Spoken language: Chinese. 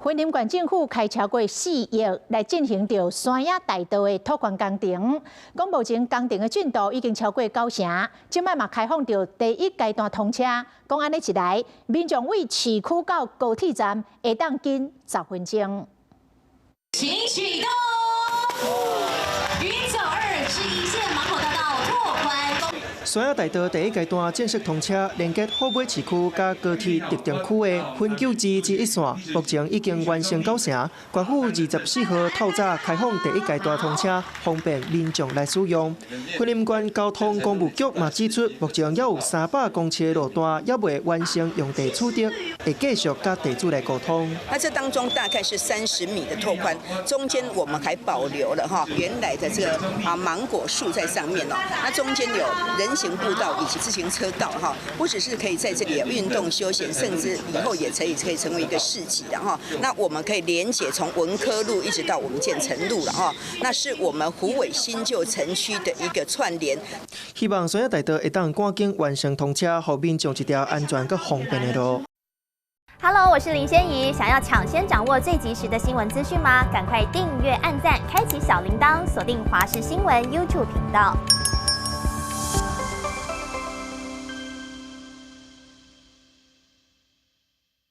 云林县政府开超过4亿来进行着山野大道的拓宽工程，讲目前工程的进度已经超过90%，即摆嘛开放着第一阶段通车。讲安尼一来，民众为市区到高铁站会当近10分钟。请启动云921线马口大道拓宽工。 山野大道第一阶段正式通车，连接后尾市区甲高铁特定区的分9至一线，目前已经完成90%。县府24号透早开放第一阶段通车，方便民众来使用。云林县交通公务局嘛指出，目前还有300公尺的路段还未完成用地取得，会继续甲地主来沟通。那这当中大概是30米的拓宽，中间我们还保留了原来的这个芒果树在上面哦。那中间有人行步道以及自行车道不只是可以在这里运动休闲，甚至以后也可以成为一个市集的那我们可以连结从文科路一直到我们建成路了那是我们虎尾新旧城区的一个串联。希望山野大道会当赶紧完成通车，让民众一条安全佮方便的路。Hello， 我是林仙怡。想要抢先掌握最及时的新闻资讯吗？赶快订阅、按赞、开启小铃铛，锁定华视新闻 YouTube 频道。